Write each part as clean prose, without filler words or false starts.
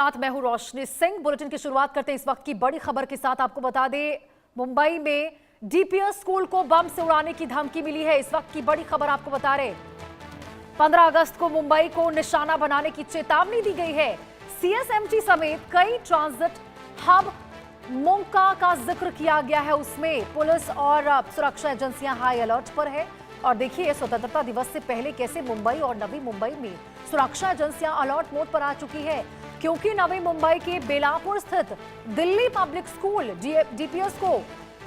साथ मैं हूं रोशनी सिंह। बुलेटिन की शुरुआत करते हैं इस वक्त की बड़ी खबर के साथ। आपको बता दें, मुंबई में डीपीएस स्कूल को बम से उड़ाने की धमकी मिली है। इस वक्त की बड़ी खबर आपको बता रहे, 15 अगस्त को मुंबई को निशाना बनाने की चेतावनी दी गई है। सीएसएमटी समेत कई ट्रांजिट हब मोंका का जिक्र किया गया है। उसमें पुलिस और सुरक्षा एजेंसियां हाई अलर्ट पर है। और देखिए, स्वतंत्रता दिवस से पहले कैसे मुंबई और नवी मुंबई में सुरक्षा एजेंसियां अलर्ट मोड पर आ चुकी है, क्योंकि नवी मुंबई के बेलापुर स्थित दिल्ली पब्लिक स्कूल डीपीएस को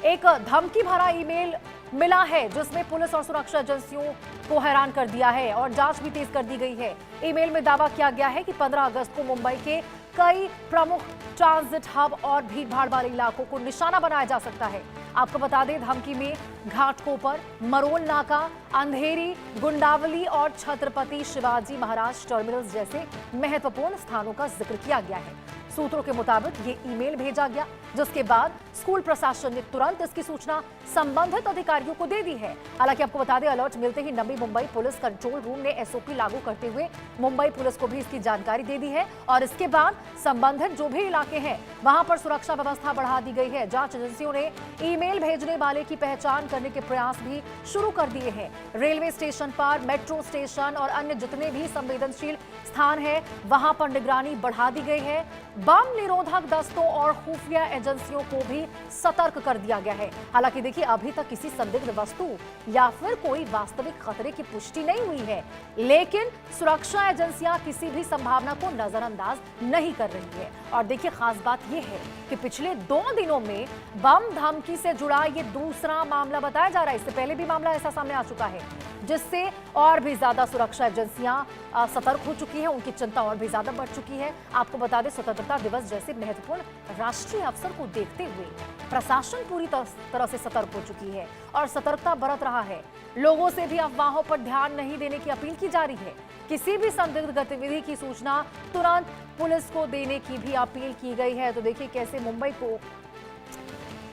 एक धमकी भरा ईमेल मिला है, जिसमें पुलिस और सुरक्षा एजेंसियों को हैरान कर दिया है और जांच भी तेज कर दी गई है। ईमेल में दावा किया गया है कि 15 अगस्त को मुंबई के कई प्रमुख ट्रांजिट हब और भीड़भाड़ वाले इलाकों को निशाना बनाया जा सकता है। आपको बता दें, धमकी में घाटकोपर, मरोल नाका, अंधेरी, गुंडावली और छत्रपति शिवाजी महाराज टर्मिनल्स जैसे महत्वपूर्ण स्थानों का जिक्र किया गया है। सूत्रों के मुताबिक ये ईमेल भेजा गया, जिसके बाद स्कूल प्रशासन ने तुरंत इसकी सूचना संबंधित अधिकारियों को दे दी है। हालांकि आपको बता दें, अलर्ट मिलते ही Navi Mumbai police control room ने एसओपी लागू करते हुए मुंबई पुलिस को भी इसकी जानकारी दे दी है और इसके बाद संबंधित जो भी इलाके हैं वहां पर सुरक्षा व्यवस्था बढ़ा दी गई है। जांच एजेंसियों ने ईमेल भेजने वाले की पहचान करने के प्रयास भी शुरू कर दिए हैं। रेलवे स्टेशन पर, मेट्रो स्टेशन और अन्य जितने भी संवेदनशील स्थान है वहां पर निगरानी बढ़ा दी गई है। बम निरोधक दस्तों और खुफिया एजेंसियों को भी सतर्क कर दिया गया है। हालांकि देखिए, अभी तक किसी संदिग्ध वस्तु या फिर कोई वास्तविक खतरे की पुष्टि नहीं हुई है, लेकिन सुरक्षा एजेंसियां किसी भी संभावना को नजरअंदाज नहीं कर रही है। और देखिए, खास बात यह है कि पिछले 2 दिनों में बम धमकी से जुड़ा ये दूसरा मामला बताया जा रहा है। इससे पहले भी मामला ऐसा सामने आ चुका है, जिससे और भी ज्यादा सुरक्षा एजेंसियां सतर्क हो चुकी है, उनकी चिंता और भी ज्यादा बढ़ चुकी है। आपको बता दें, स्वतंत्रता दिवस जैसे महत्वपूर्ण राष्ट्रीय अवसर को देखते हुए प्रशासन पूरी तरह से सतर्क हो चुकी है और सतर्कता बरत रहा है। लोगों से भी अफवाहों पर ध्यान नहीं देने की अपील की जा रही है। किसी भी संदिग्ध गतिविधि की सूचना तुरंत पुलिस को देने की भी अपील की गई है। तो देखिए, कैसे मुंबई को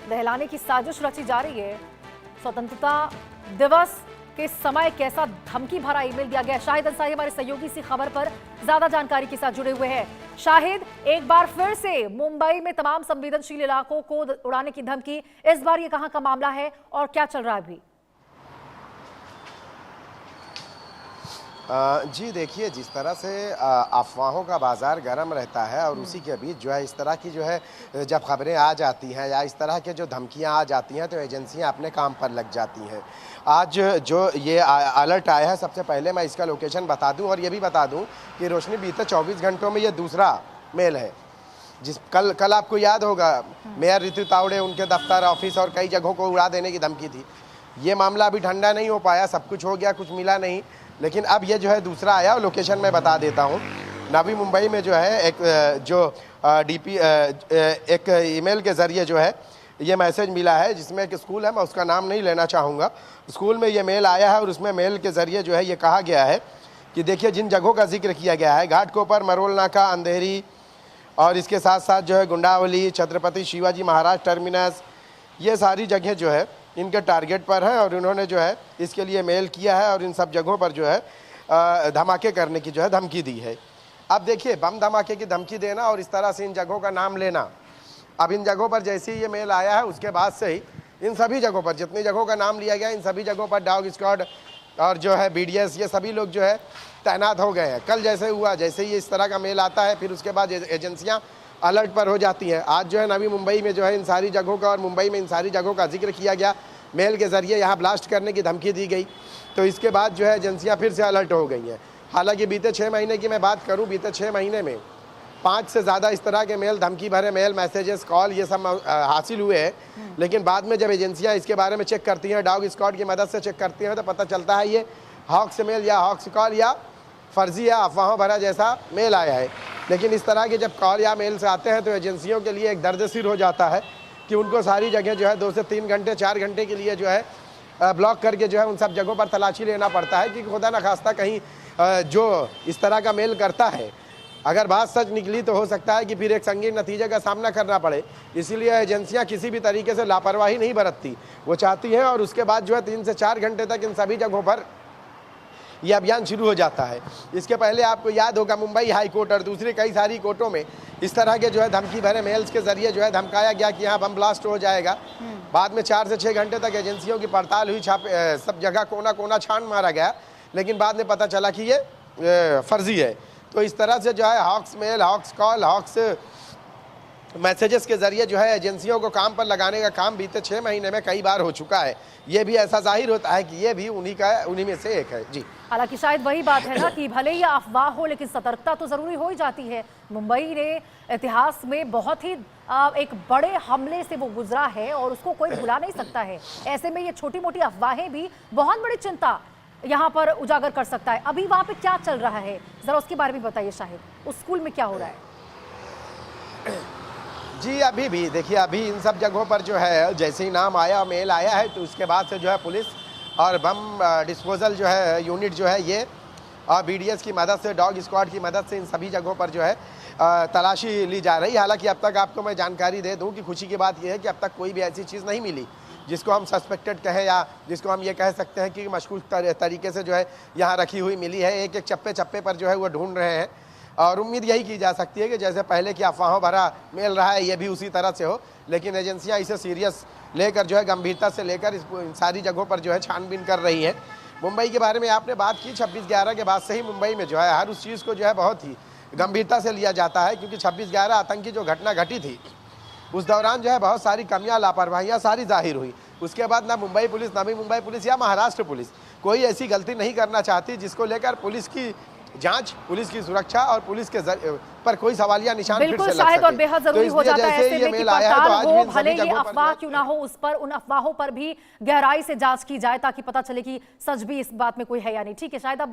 दहलाने की साजिश रची जा रही है। स्वतंत्रता दिवस के समय कैसा धमकी भरा ईमेल दिया गया। शाहिद अंसारी हमारे सहयोगी इसी खबर पर ज्यादा जानकारी के साथ जुड़े हुए हैं। शाहिद, एक बार फिर से मुंबई में तमाम संवेदनशील इलाकों को उड़ाने की धमकी, इस बार ये कहां का मामला है और क्या चल रहा है अभी? जी देखिए, जिस तरह से अफवाहों का बाज़ार गर्म रहता है और उसी के बीच जो है इस तरह की जो है जब खबरें आ जाती हैं या इस तरह के जो धमकियां आ जाती हैं, तो एजेंसियां अपने काम पर लग जाती हैं। आज जो ये अलर्ट आया है, सबसे पहले मैं इसका लोकेशन बता दूं और ये भी बता दूं कि रोशनी, बीते 24 घंटों में ये दूसरा मेल है। कल आपको याद होगा, मेयर ऋतु तावड़े, उनके दफ्तर, ऑफिस और कई जगहों को उड़ा देने की धमकी थी। ये मामला अभी ठंडा नहीं हो पाया, सब कुछ हो गया, कुछ मिला नहीं, लेकिन अब ये जो है दूसरा आया और लोकेशन मैं बता देता हूँ। नवी मुंबई में जो है एक ईमेल के ज़रिए जो है ये मैसेज मिला है, जिसमें एक स्कूल है, मैं उसका नाम नहीं लेना चाहूँगा। स्कूल में ये मेल आया है और उसमें मेल के ज़रिए जो है ये कहा गया है कि देखिए, जिन जगहों का जिक्र किया गया है, घाटकोपर, मरोल नाका, अंधेरी और इसके साथ साथ जो है गुंडावली, छत्रपति शिवाजी महाराज टर्मिनस, ये सारी जगह जो है इनके टारगेट पर है और उन्होंने जो है इसके लिए मेल किया है और इन सब जगहों पर जो है धमाके करने की जो है धमकी दी है। अब देखिए, बम धमाके की धमकी देना और इस तरह से इन जगहों का नाम लेना, अब इन जगहों पर जैसे ही ये मेल आया है उसके बाद से ही इन सभी जगहों पर, जितनी जगहों का नाम लिया गया, इन सभी जगहों पर डॉग स्क्वाड और जो है बीडीएस, ये सभी लोग जो है तैनात हो गए हैं। कल जैसे हुआ, जैसे ही इस तरह का मेल आता है, फिर उसके बाद एजेंसियाँ अलर्ट पर हो जाती हैं। आज जो है नवी मुंबई में जो है इन सारी जगहों का और मुंबई में इन सारी जगहों का जिक्र किया गया, मेल के ज़रिए यहाँ ब्लास्ट करने की धमकी दी गई। तो इसके बाद जो है एजेंसियाँ फिर से अलर्ट हो गई हैं। हालांकि बीते 6 महीने की मैं बात करूँ, बीते 6 महीने में 5 से ज़्यादा इस तरह के मेल, धमकी भरे मेल, मैसेजेस, कॉल, ये सब हासिल हुए हैं। लेकिन बाद में जब एजेंसियाँ इसके बारे में चेक करती हैं, डॉग स्क्वाड की मदद से चेक करती हैं, तो पता चलता है ये हॉक्स मेल या हॉक्स कॉल या फर्जी या अफवाहों भरा जैसा मेल आया है। लेकिन इस तरह के जब कॉल या मेल से आते हैं तो एजेंसियों के लिए एक दर्द सिर हो जाता है कि उनको सारी जगह जो है 2 से 3 घंटे, 4 घंटे के लिए जो है ब्लॉक करके जो है उन सब जगहों पर तलाशी लेना पड़ता है कि खुदा न खास्ता कहीं जो इस तरह का मेल करता है, अगर बात सच निकली तो हो सकता है कि फिर एक संगीन नतीजे का सामना करना पड़े। इसीलिए एजेंसियां किसी भी तरीके से लापरवाही नहीं बरतती, वो चाहती हैं और उसके बाद जो है 3 से 4 घंटे तक इन सभी जगहों पर ये अभियान शुरू हो जाता है। इसके पहले आपको याद होगा मुंबई हाई कोर्ट और दूसरी कई सारी कोर्टों में इस तरह के जो है धमकी भरे मेल्स के जरिए जो है धमकाया गया कि यहाँ बम ब्लास्ट हो जाएगा। बाद में 4 से 6 घंटे तक एजेंसियों की पड़ताल हुई, छापे सब जगह कोना कोना छान मारा गया, लेकिन बाद में पता चला कि ये फर्जी है। तो इस तरह से जो है hoax mail, hoax call, hoax messages के जरिए जो है एजेंसियों को काम पर लगाने का काम बीते 6 महीने में कई बार हो चुका है। ये भी ऐसा जाहिर होता है कि ये भी उन्हीं में से एक है। जी, हालांकि शायद वही बात है ना कि भले ही अफवाह हो लेकिन सतर्कता तो जरूरी हो ही जाती है। मुंबई ने इतिहास में बहुत ही एक बड़े हमले से वो गुजरा है और उसको कोई भुला नहीं सकता है। ऐसे में ये छोटी मोटी अफवाहें भी बहुत बड़ी चिंता यहाँ पर उजागर कर सकता है। अभी वहां पे क्या चल रहा है, जरा उसके बारे में बताइए शाहिद, उस स्कूल में क्या हो रहा है? जी, अभी भी देखिए, अभी इन सब जगहों पर जो है जैसे ही नाम आया, मेल आया है, तो उसके बाद से जो है पुलिस और बम डिस्पोजल जो है यूनिट जो है ये और BDS की मदद से, डॉग स्क्वाड की मदद से इन सभी जगहों पर जो है तलाशी ली जा रही है। हालांकि अब तक आपको मैं जानकारी दे दूं कि खुशी की बात यह है कि अब तक कोई भी ऐसी चीज़ नहीं मिली जिसको हम सस्पेक्टेड कहें या जिसको हम ये कह सकते हैं कि मशकूक तरीके से जो है यहाँ रखी हुई मिली है। एक एक चप्पे चप्पे पर जो है वो ढूंढ रहे हैं और उम्मीद यही की जा सकती है कि जैसे पहले की अफवाहों भरा मेल रहा है ये भी उसी तरह से हो। लेकिन एजेंसियां इसे सीरियस लेकर जो है गंभीरता से लेकर इन सारी जगहों पर जो है छानबीन कर रही है। मुंबई के बारे में आपने बात की, 26/11 के बाद से ही मुंबई में जो है हर उस चीज़ को जो है बहुत ही गंभीरता से लिया जाता है, क्योंकि 26/11 आतंकी जो घटना घटी थी उस दौरान जो है बहुत सारी कमियां, लापरवाहियां सारी जाहिर हुई। उसके बाद ना मुंबई पुलिस, नवी मुंबई पुलिस या महाराष्ट्र पुलिस कोई ऐसी गलती नहीं करना चाहती जिसको लेकर पुलिस की जांच, पुलिस की सुरक्षा और पुलिस के पर कोई सवालिया निशान फिर से लग सके। शायद और बेहद जरूरी हो जाता है ऐसे में कि पड़ताल हो, भले ही अफवाह क्यों ना हो, उस पर उन अफवाहों पर भी गहराई से जांच की जाए ताकि पता चले कि सच भी इस बात में कोई है या नहीं। ठीक है, शायद अब